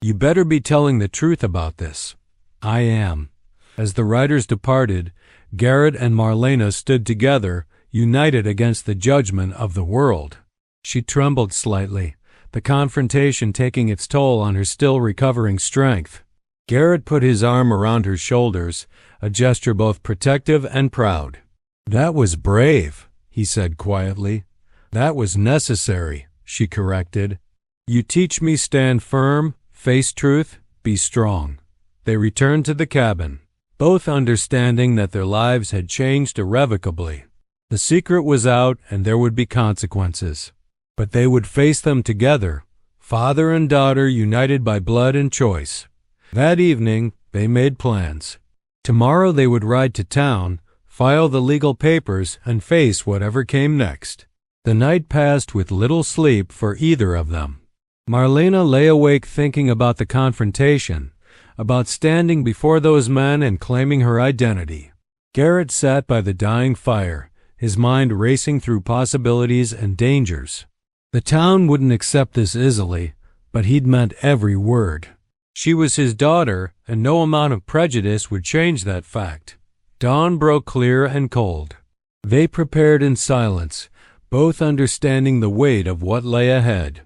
you better be telling the truth about this. I am. As the riders departed, Garrett and Marlena stood together, united against the judgment of the world. She trembled slightly, the confrontation taking its toll on her still recovering strength. Garrett put his arm around her shoulders, a gesture both protective and proud. That was brave, he said quietly. That was necessary, she corrected. You teach me stand firm, face truth, be strong. They returned to the cabin, both understanding that their lives had changed irrevocably. The secret was out and there would be consequences. But they would face them together, father and daughter united by blood and choice. That evening, they made plans. Tomorrow they would ride to town, file the legal papers, and face whatever came next. The night passed with little sleep for either of them. Marlena lay awake thinking about the confrontation, about standing before those men and claiming her identity. Garrett sat by the dying fire, his mind racing through possibilities and dangers. The town wouldn't accept this easily, but he'd meant every word. She was his daughter, and no amount of prejudice would change that fact. Dawn broke clear and cold. They prepared in silence, both understanding the weight of what lay ahead.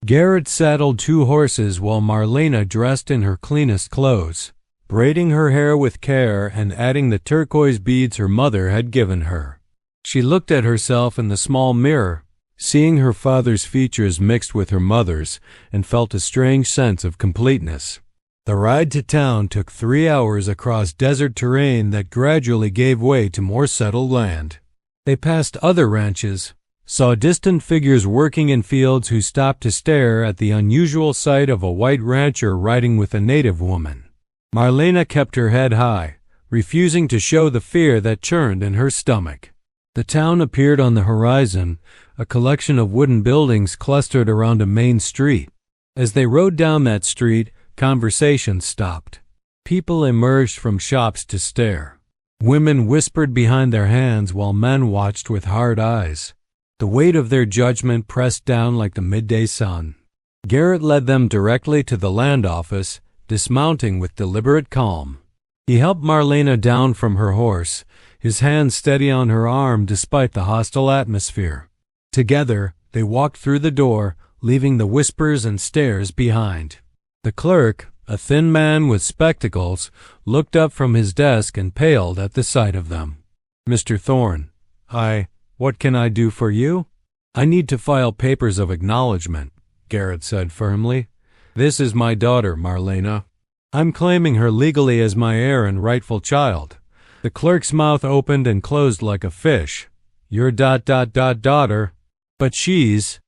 Garrett saddled 2 horses while Marlena dressed in her cleanest clothes, braiding her hair with care and adding the turquoise beads her mother had given her. She looked at herself in the small mirror, seeing her father's features mixed with her mother's, and felt a strange sense of completeness. The ride to town took 3 hours across desert terrain that gradually gave way to more settled land. They passed other ranches, saw distant figures working in fields who stopped to stare at the unusual sight of a white rancher riding with a native woman. Marlena kept her head high, refusing to show the fear that churned in her stomach. The town appeared on the horizon, a collection of wooden buildings clustered around a main street. As they rode down that street, conversation stopped. People emerged from shops to stare. Women whispered behind their hands while men watched with hard eyes. The weight of their judgment pressed down like the midday sun. Garrett led them directly to the land office, dismounting with deliberate calm. He helped Marlena down from her horse, his hand steady on her arm despite the hostile atmosphere. Together, they walked through the door, leaving the whispers and stares behind. The clerk, a thin man with spectacles, looked up from his desk and paled at the sight of them. "Mr. Thorne, what can I do for you?" "I need to file papers of acknowledgement," Garrett said firmly. "This is my daughter, Marlena. I'm claiming her legally as my heir and rightful child." The clerk's mouth opened and closed like a fish. "Your daughter." "But she's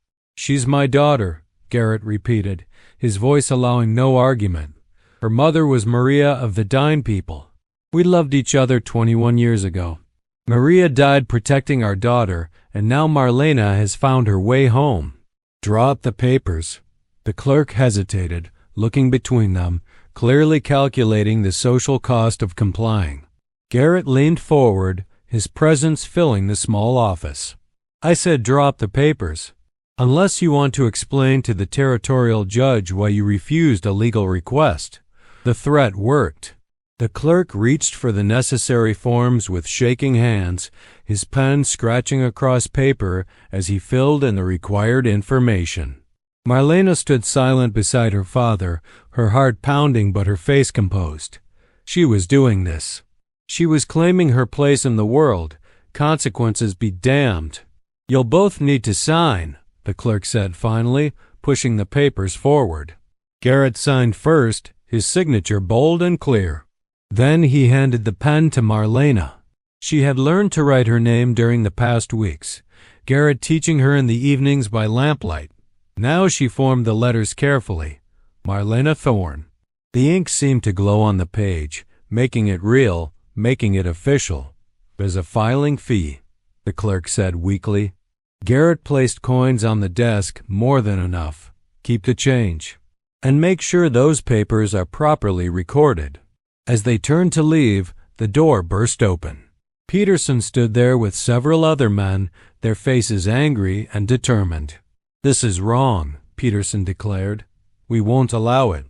my daughter," Garrett repeated, his voice allowing no argument. "Her mother was Maria of the Dine people. We loved each other 21 years ago. Maria died protecting our daughter, and now Marlena has found her way home." "Draw up the papers." The clerk hesitated, looking between them, clearly calculating the social cost of complying. Garrett leaned forward, his presence filling the small office. "I said draw up the papers. Unless you want to explain to the territorial judge why you refused a legal request." The threat worked. The clerk reached for the necessary forms with shaking hands, his pen scratching across paper as he filled in the required information. Marlena stood silent beside her father, her heart pounding but her face composed. She was doing this. She was claiming her place in the world. Consequences be damned. "You'll both need to sign," the clerk said finally, pushing the papers forward. Garrett signed first, his signature bold and clear. Then he handed the pen to Marlena. She had learned to write her name during the past weeks, Garrett teaching her in the evenings by lamplight. Now she formed the letters carefully. Marlena Thorne. The ink seemed to glow on the page, making it real, making it official. "There's a filing fee," the clerk said weakly. Garrett placed coins on the desk, more than enough. "Keep the change. And make sure those papers are properly recorded." As they turned to leave, the door burst open. Peterson stood there with several other men, their faces angry and determined. "This is wrong," Peterson declared. "We won't allow it.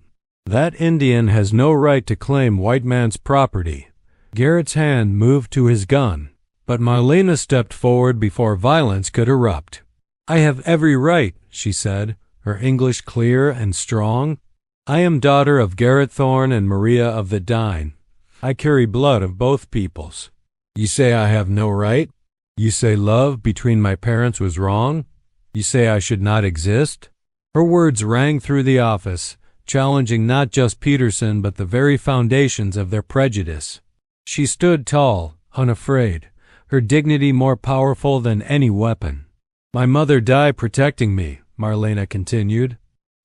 That Indian has no right to claim white man's property." Garrett's hand moved to his gun, but Marlena stepped forward before violence could erupt. "I have every right," she said, her English clear and strong. "I am daughter of Garrett Thorne and Maria of the Dine. I carry blood of both peoples." "You say I have no right? You say love between my parents was wrong? You say I should not exist?" Her words rang through the office, challenging not just Peterson but the very foundations of their prejudice. She stood tall, unafraid, her dignity more powerful than any weapon. "My mother died protecting me," Marlena continued.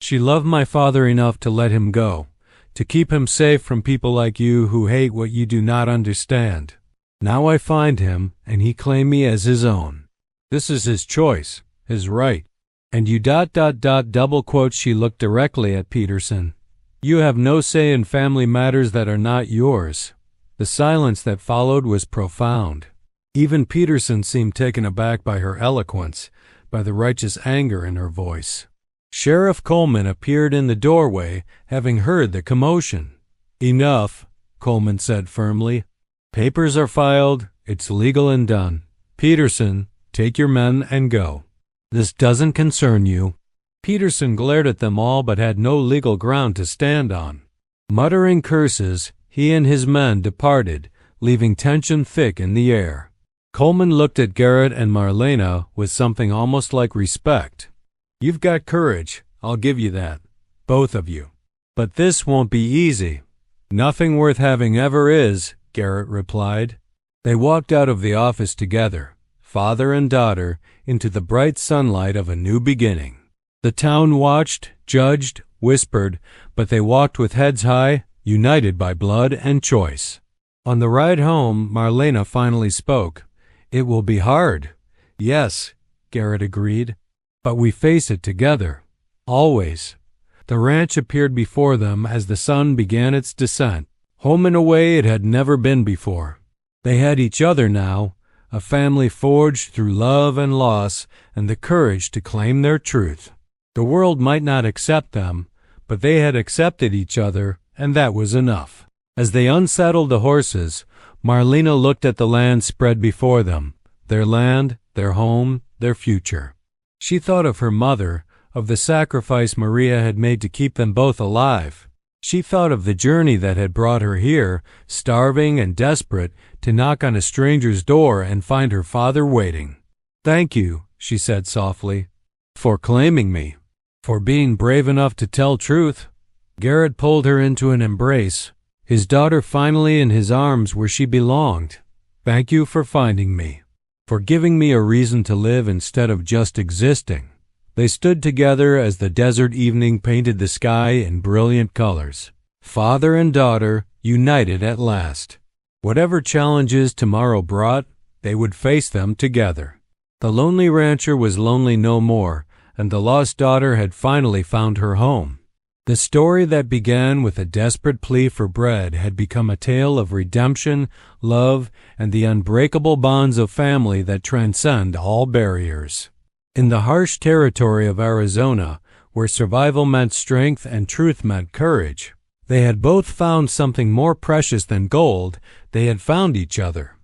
"She loved my father enough to let him go, to keep him safe from people like you who hate what you do not understand. Now I find him, and he claimed me as his own. This is his choice, his right. And you double quote." She looked directly at Peterson. "You have no say in family matters that are not yours." The silence that followed was profound. Even Peterson seemed taken aback by her eloquence, by the righteous anger in her voice. Sheriff Coleman appeared in the doorway, having heard the commotion. "Enough," Coleman said firmly. "Papers are filed. It's legal and done. Peterson, take your men and go. This doesn't concern you." Peterson glared at them all but had no legal ground to stand on. Muttering curses, he and his men departed, leaving tension thick in the air. Coleman looked at Garrett and Marlena with something almost like respect. "You've got courage, I'll give you that, both of you. But this won't be easy." "Nothing worth having ever is," Garrett replied. They walked out of the office together, father and daughter, into the bright sunlight of a new beginning. The town watched, judged, whispered, but they walked with heads high, united by blood and choice. On the ride home, Marlena finally spoke. "It will be hard." "Yes," Garrett agreed. "But we face it together. Always." The ranch appeared before them as the sun began its descent. Home in a way it had never been before. They had each other now, a family forged through love and loss and the courage to claim their truth. The world might not accept them, but they had accepted each other, and that was enough. As they unsaddled the horses, Marlena looked at the land spread before them, their land, their home, their future. She thought of her mother, of the sacrifice Maria had made to keep them both alive. She thought of the journey that had brought her here, starving and desperate, to knock on a stranger's door and find her father waiting. "Thank you," she said softly, "for claiming me, for being brave enough to tell truth." Garrett pulled her into an embrace, his daughter finally in his arms where she belonged. "Thank you for finding me, for giving me a reason to live instead of just existing." They stood together as the desert evening painted the sky in brilliant colors. Father and daughter united at last. Whatever challenges tomorrow brought, they would face them together. The lonely rancher was lonely no more, and the lost daughter had finally found her home. The story that began with a desperate plea for bread had become a tale of redemption, love, and the unbreakable bonds of family that transcend all barriers. In the harsh territory of Arizona, where survival meant strength and truth meant courage, they had both found something more precious than gold. They had found each other.